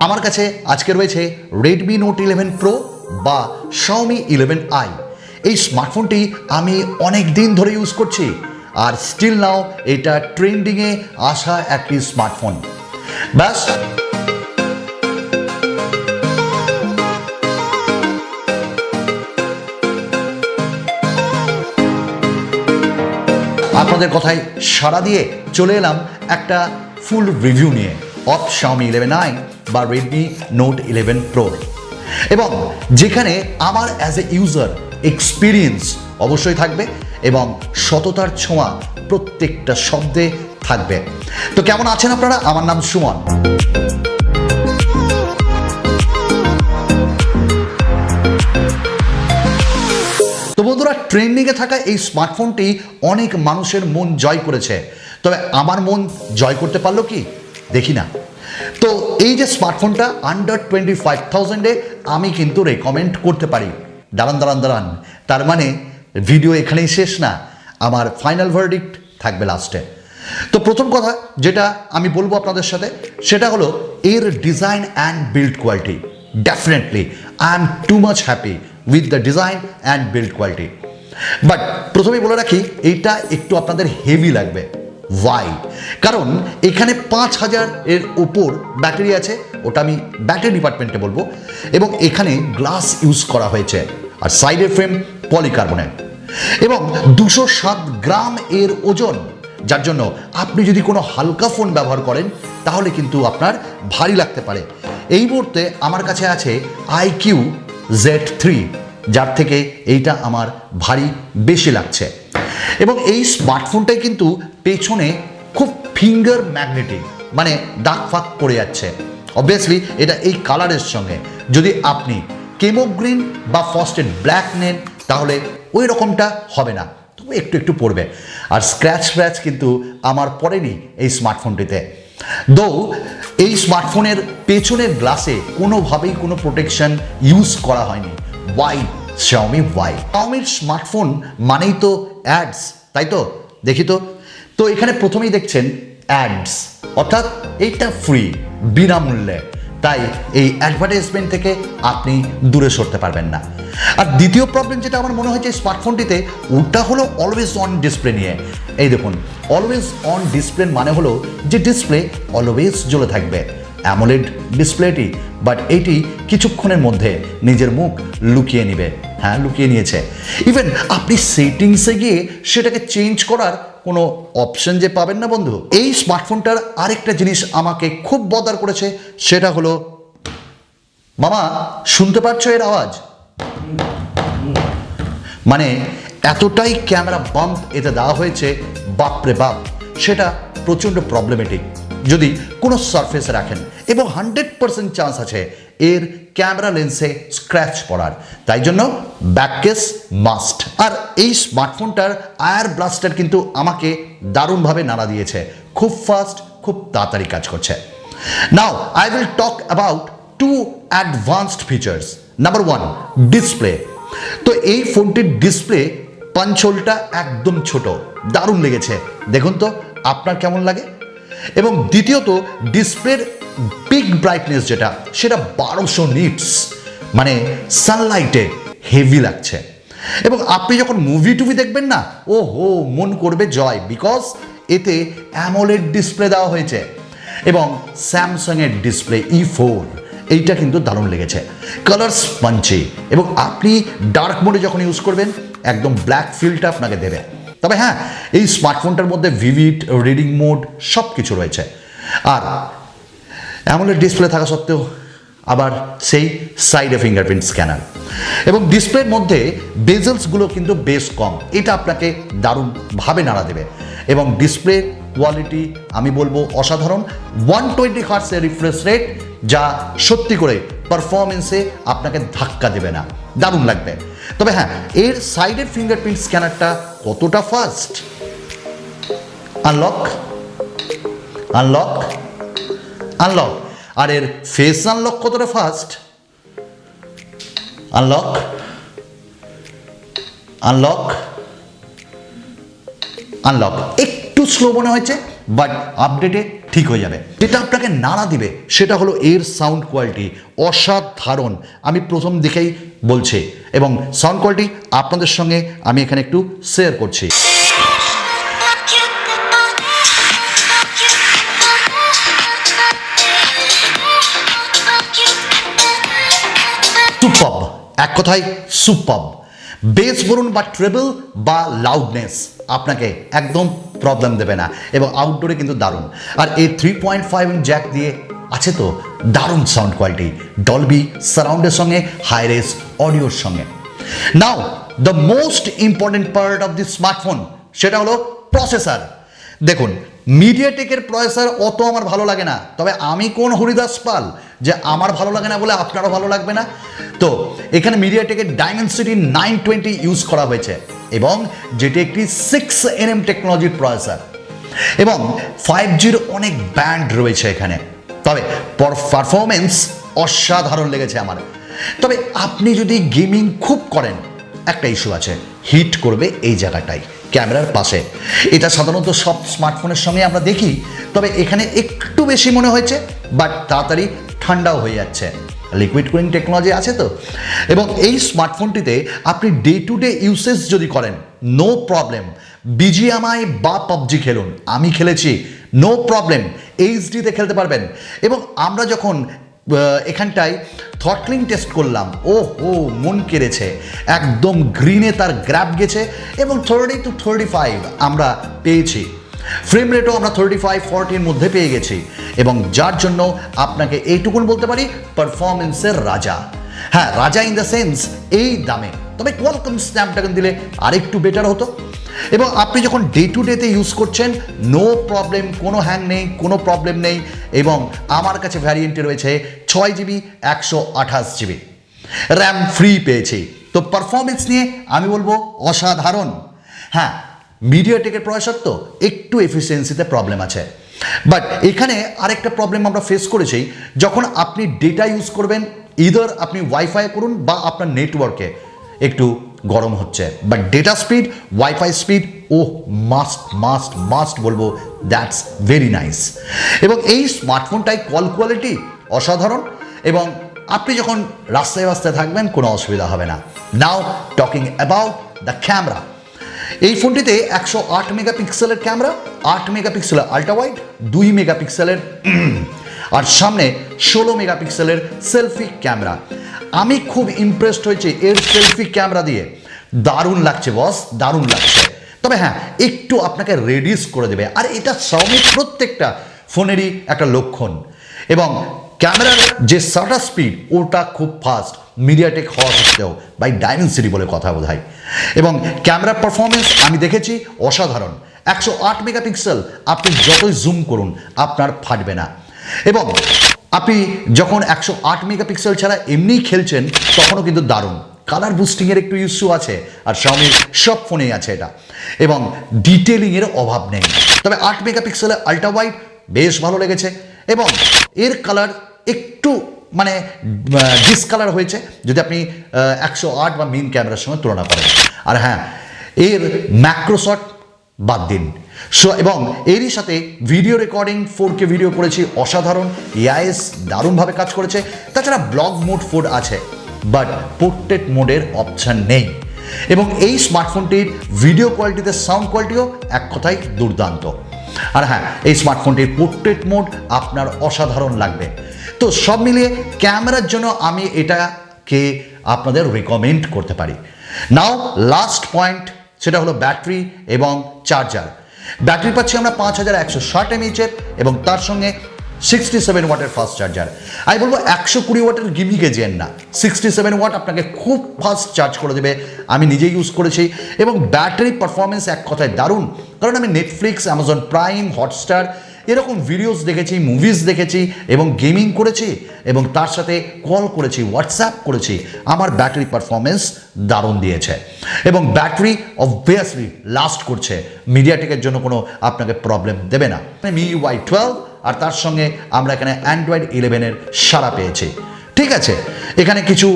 আমার কাছে আজকে রয়েছে Redmi Note 11 Pro বা Xiaomi 11i। এই স্মার্টফোনটি আমি অনেক দিন ধরে ইউজ করছি আর স্টিল নাও এটা ট্রেন্ডিংয়ে আসা একটি স্মার্টফোন। ব্যাস আপনাদের কথায় সাড়া দিয়ে চলে এলাম একটা ফুল রিভিউ নিয়ে অফ Xiaomi 11i বা Redmi Note 11 Pro, এবং যেখানে আমার অ্যাজ এ ইউজার এক্সপিরিয়েন্স অবশ্যই থাকবে এবং সততার ছোঁয়া প্রত্যেকটা শব্দে থাকবে। তো কেমন আছেন আপনারা? আমার নাম সুমন। তো বন্ধুরা, ট্রেন্ডিংয়ে থাকা এই স্মার্টফোনটি অনেক মানুষের মন জয় করেছে, তবে আমার মন জয় করতে পারলো কি দেখি না। তো এই যে স্মার্টফোনটা আন্ডার 25,000-এ আমি কিন্তু রেকমেন্ড করতে পারি। দাঁড়ান, তার মানে ভিডিও এখানেই শেষ না, আমার ফাইনাল ভার্ডিক্ট থাকবে লাস্টে। তো প্রথম কথা যেটা আমি বলবো আপনাদের সাথে সেটা হলো এর design and build quality. Definitely I am too much happy with the design and build quality. But প্রথমেই বলে রাখি, এইটা একটু আপনাদের হেভি লাগবে। ওয়াই? কারণ এখানে 5000 এর ওপর ব্যাটারি আছে, ওটা আমি ব্যাটারি ডিপার্টমেন্টে বলবো, এবং এখানে গ্লাস ইউজ করা হয়েছে আর সাইডের ফ্রেম পলিকার্বনেট, এবং 207 গ্রাম এর ওজন, যার জন্য আপনি যদি কোনো হালকা ফোন ব্যবহার করেন তাহলে কিন্তু আপনার ভারী লাগতে পারে। এই মুহূর্তে আমার কাছে আছে IQ Z3, যার থেকে এইটা আমার ভারী বেশি লাগছে। এবং এই স্মার্টফোনটাই কিন্তু পেছনে খুব ফিঙ্গার ম্যাগনেটিক, মানে দাগ ফাঁক পড়ে যাচ্ছে। অবভিয়াসলি এটা এই কালারের সঙ্গে যদি আপনি কেমো গ্রিন বা ফ্রস্টেড ব্ল্যাক নেন তাহলে ওই রকমটা হবে না, তবে একটু পড়বে। আর স্ক্র্যাচ কিন্তু আমার পড়েনি এই স্মার্টফোনটিতে। দো এই স্মার্টফোনের পেছনের গ্লাসে কোনোভাবেই কোনো প্রোটেকশন ইউজ করা হয়নি। Why Xiaomi why? Xiaomiর স্মার্টফোন মানেই তো অ্যাডস, তাই তো? দেখি তো এখানে প্রথমেই দেখছেন অ্যাডস, অর্থাৎ এইটা ফ্রি, বিনামূল্যে, তাই এই অ্যাডভার্টাইজমেন্ট থেকে আপনি দূরে সরতে পারবেন না। আর দ্বিতীয় প্রবলেম যেটা আমার মনে হয়েছে স্মার্টফোনটিতে, ওটা হলো অলওয়েজ অন ডিসপ্লে নিয়ে। এই দেখুন, অলওয়েজ অন ডিসপ্লে মানে হলো যে ডিসপ্লে অলওয়েজ জ্বলে থাকবে, অ্যামোলেড ডিসপ্লেটি, বাট এটি কিছুক্ষণের মধ্যে নিজের মুখ লুকিয়ে নেবে। হ্যাঁ, লুকিয়ে নিয়েছে। ইভেন আপনি সেটিংসে গিয়ে সেটাকে চেঞ্জ করার কোনো অপশন যে পাবেন না বন্ধু। এই স্মার্টফোনটার আরেকটা জিনিস আমাকে খুব বদার করেছে, সেটা হলো, মামা শুনতে পাচ্ছ এর আওয়াজ? মানে এতটাই ক্যামেরা বাম্প এতে দেওয়া হয়েছে, বাপরে বাপ, সেটা প্রচণ্ড প্রবলেমেটিক যদি কোনো সারফেসে রাখেন, এবং 100% চান্স আছে এর ক্যামেরা লেন্সে স্ক্র্যাচ পড়ার। তাই জন্য ব্যাক কেস মাস্ট। আর এই স্মার্টফোনটার আয়ার ব্লাস্টার কিন্তু আমাকে দারুণভাবে নাড়া দিয়েছে, খুব ফাস্ট, খুব তাড়াতাড়ি কাজ করছে। Now I will talk about 2 advanced features. Number 1, display. তো এই ফোনটির ডিসপ্লে পাঞ্চোলটা একদম ছোট, দারুণ লেগেছে। দেখুন তো আপনার কেমন লাগে। এবং দ্বিতীয়ত, ডিসপ্লের পিক ব্রাইটনেস যেটা, সেটা 1200 নিটস, মানে সানলাইটে হেভি লাগছে। এবং আপনি যখন মুভি টুভি দেখবেন না, ও হো, মন করবে জয়, বিকজ এতে অ্যামোলেড ডিসপ্লে দেওয়া হয়েছে। এবং স্যামসাংয়ের ডিসপ্লে E4, এইটা কিন্তু দারুণ লেগেছে, কালার স্পঞ্জি, এবং আপনি ডার্ক মোডে যখন ইউজ করবেন একদম ব্ল্যাক ফিলটা আপনাকে দেবে। তবে হ্যাঁ, এই স্মার্টফোনটার মধ্যে ভিভিড রিডিং মোড সব কিছু রয়েছে। আর অ্যামোলেড ডিসপ্লে থাকা সত্ত্বেও আবার সেই সাইডে ফিঙ্গারপ্রিন্ট স্ক্যানার, এবং ডিসপ্লের মধ্যে বেজেলসগুলো কিন্তু বেশ কম, এটা আপনাকে দারুণভাবে নাড়া দেবে। এবং ডিসপ্লে কোয়ালিটি আমি বলবো অসাধারণ। 120 হার্টজের রিফ্রেশ রেট, যা সত্যি করে পারফরমেন্সে আপনাকে ধাক্কা দেবে না, দারুণ লাগবে। তবে হ্যাঁ, এর সাইডের ফিঙ্গারপ্রিন্ট স্ক্যানারটা কতটা ফাস্ট, আনলক, আর এর ফেস আনলক কতটা ফাস্ট, আনলক একটু স্লো মনে হয়েছে, বাট আপডেটে ঠিক হয়ে যাবে। যেটা আপনাকে নাড়া দিবে সেটা হলো এর সাউন্ড কোয়ালিটি অসাধারণ, আমি প্রথম দিকেই বলছি, এবং সাউন্ড কোয়ালিটি আপনাদের সঙ্গে আমি এখানে একটু শেয়ার করছি। সুপাব, এক কথায় সুপাব। বেস বলুন বা ট্রেবল বা লাউডনেস আপনাকে একদম প্রবলেম দেবে না, এবং আউটডোরে কিন্তু দারুণ। আর এই 3.5 জ্যাক দিয়ে আছে তো দারুণ সাউন্ড কোয়ালিটি, ডলবি সারাউন্ডের সঙ্গে হাই রেস অডিওর সঙ্গে। Now the most important part of the smartphone, সেটা হলো প্রসেসর। দেখুন, মিডিয়াটেকের প্রসেসর অত আমার ভালো লাগে না, তবে আমি কোন হরিদাস পাল যে আমার ভালো লাগে না বলে আপনারও ভালো লাগবে না। তো এখানে মিডিয়াটেকের ডাইমেনসিটি 920 ইউজ করা হয়েছে, এবং যেটি একটি 6nm টেকনোলজির প্রসেসর, এবং 5Gর অনেক ব্যান্ড রয়েছে এখানে। তবে পারফরমেন্স অসাধারণ লেগেছে আমার। তবে আপনি যদি গেমিং খুব করেন, একটা ইস্যু আছে, হিট করবে এই জায়গাটায় ক্যামেরার পাশে। এটা সাধারণত সব স্মার্টফোনের সঙ্গে আমরা দেখি, তবে এখানে একটু বেশি মনে হয়েছে, বাট তাড়াতাড়ি ঠান্ডাও হয়ে যাচ্ছে, লিকুইড কুলিং টেকনোলজি আছে তো। এবং এই স্মার্টফোনটিতে আপনি ডে টু ডে ইউসেজ যদি করেন, নো প্রবলেম। বিজিএমআই বা পাবজি খেলুন, আমি খেলেছি, নো প্রবলেম, এইচডিতে খেলতে পারবেন। এবং আমরা যখন এখানটায় থটলিং টেস্ট করলাম, ও মন কেড়েছে, একদম গ্রিনে তার গ্র্যাব গেছে, এবং 30 to 35 আমরা পেয়েছি। ফ্রেম রেটও আমরা 35-40 মধ্যে পেয়ে গেছি, এবং যার জন্য আপনাকে এইটুকুন বলতে পারি পারফরমেন্সের রাজা। হ্যাঁ, রাজা ইন দ্য সেন্স এই দামে, তবে কোয়ালকম স্ন্যাপড্রাগন দিলে আরেকটু বেটার হতো। এবং আপনি যখন ডে টু ডেতে ইউজ করছেন, নো প্রবলেম, কোনো হ্যাং নেই, কোনো প্রবলেম নেই। এবং আমার কাছে ভ্যারিয়েন্টে রয়েছে 6GB 128GB র্যাম ফ্রি পেয়েছি। তো পারফরমেন্স নিয়ে আমি বলবো অসাধারণ। হ্যাঁ, মিডিয়াটেকের প্রসেসর তো একটু এফিসিয়েন্সিতে প্রবলেম আছে, বাট এখানে আরেকটা প্রবলেম আমরা ফেস করেছি। যখন আপনি ডেটা ইউজ করবেন, ইদার আপনি ওয়াইফাই করুন বা আপনার নেটওয়ার্কে একটু গরম হচ্ছে, but data speed, wifi speed, must বলবো, দ্যাটস ভেরি নাইস। এবং এই স্মার্টফোনটায় কল কোয়ালিটি অসাধারণ, এবং আপনি যখন রাস্তায় থাকবেন কোনো অসুবিধা হবে না। নাও টকিং অ্যাবাউট দ্য ক্যামেরা, এই ফোনটিতে 108 মেগাপিক্সেলের ক্যামেরা, 8 মেগাপিক্সেলের আল্ট্রা ওয়াইড, 2 মেগাপিক্সেলের আর সামনে 16 মেগাপিক্সেলের সেলফি ক্যামেরা। আমি খুব ইমপ্রেসড হয়েছি এর সেলফি ক্যামেরা দিয়ে, দারুণ লাগছে বস, দারুণ লাগছে। তবে হ্যাঁ, একটু আপনাকে রেডিউস করে দেবে, আর এটা Xiaomi প্রত্যেকটা ফোনেরই একটা লক্ষণ। এবং ক্যামেরার যে শাটার স্পিড ওটা খুব ফাস্ট, মিডিয়াটেক হওয়া সত্ত্বেও বাই ডাইমেনসিটি বলে কথা বোঝায়। এবং ক্যামেরার পারফরমেন্স আমি দেখেছি অসাধারণ। 108 মেগাপিক্সেল, আপনি যতই জুম করুন আপনার ফাটবে না। এবং আপনি যখন 108 মেগাপিক্সেল ছাড়া এমনিই খেলছেন, তখনও কিন্তু দারুণ। কালার বুস্টিংয়ের একটু ইস্যু আছে, আর Xiaomiর সব ফোনেই আছে এটা, এবং ডিটেলিংয়ের অভাব নেই। তবে 8 মেগাপিক্সেলের আল্ট্রা ওয়াইড বেশ ভালো লেগেছে, এবং এর কালার একটু মানে ডিসকালার হয়েছে যদি আপনি 108 বা মেইন ক্যামেরার সঙ্গে তুলনা করেন। আর হ্যাঁ, এর ম্যাক্রোশট বাদ দিন। এবং এরই সাথে ভিডিও রেকর্ডিং 4K ভিডিও করেছি, অসাধারণ। এআইএস দারুণভাবে কাজ করেছে। তাছাড়া ব্লগ মোড ফোড আছে, বাট পোর্ট্রেট মোডের অপশান নেই। এবং এই স্মার্টফোনটির ভিডিও কোয়ালিটিতে সাউন্ড কোয়ালিটিও এক কথায় দুর্দান্ত। আর হ্যাঁ, এই স্মার্টফোনটির পোর্ট্রেট মোড আপনার অসাধারণ লাগবে। তো সব মিলিয়ে ক্যামেরার জন্য আমি এটাকে আপনাদের রেকমেন্ড করতে পারি। নাও লাস্ট পয়েন্ট, সেটা হলো ব্যাটারি এবং চার্জার। ব্যাটারি পাচ্ছি আমরা 5160 mAh, এবং তার সঙ্গে 67 ওয়াটের ফাস্ট চার্জার। আমি বলবো 120 ওয়াটের গিমিকে যেন না, 67 ওয়াট আপনাকে খুব ফাস্ট চার্জ করে দেবে। আমি নিজে ইউজ করেছি, এবং ব্যাটারি পারফরমেন্স এক কথায় দারুণ। কারণ আমি নেটফ্লিক্স, অ্যামাজন প্রাইম, হটস্টার এরকম ভিডিওস দেখেছি, মুভিজ দেখেছি, এবং গেমিং করেছি, এবং তার সাথে কল করেছি, হোয়াটসঅ্যাপ করেছি। আমার ব্যাটারি পারফরমেন্স দারুণ দিয়েছে, এবং ব্যাটারি অবভিয়াসলি লাস্ট করছে। মিডিয়াটেকের জন্য কোনো আপনাকে প্রবলেম দেবে না। MIUI 12, আর তার সঙ্গে আমরা এখানে Android 11-এর সাড়া পেয়েছি। ঠিক আছে, এখানে কিছু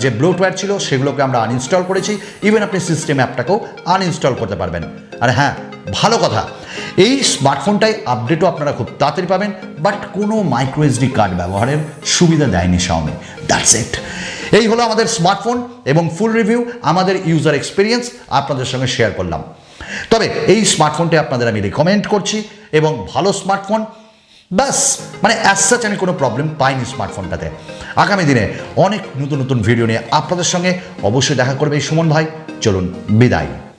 যে ব্লোটওয়্যার ছিল সেগুলোকে আমরা আনইনস্টল করেছি। ইভেন আপনি সিস্টেম অ্যাপটাকেও আনইনস্টল করতে পারবেন। আর হ্যাঁ, ভালো কথা, এই স্মার্টফোনটাই আপডেটও আপনারা খুব তাড়াতাড়ি পাবেন, বাট কোনো মাইক্রো এসডি কার্ড ব্যবহারের সুবিধা দেয়নি Xiaomi। That's it. এই হলো আমাদের স্মার্টফোন এবং ফুল রিভিউ, আমাদের ইউজার এক্সপিরিয়েন্স আপনাদের সঙ্গে শেয়ার করলাম। তবে এই স্মার্টফোনটি আপনাদের আমি রিকমেন্ড করছি এবং ভালো স্মার্টফোন, বাস মানে অ্যাজ সাচ আমি কোনো প্রবলেম পাইনি স্মার্টফোনটাতে। আগামী দিনে অনেক নতুন নতুন ভিডিও নিয়ে আপনাদের সঙ্গে অবশ্যই দেখা করবে এই সুমন ভাই। চলুন বিদায়।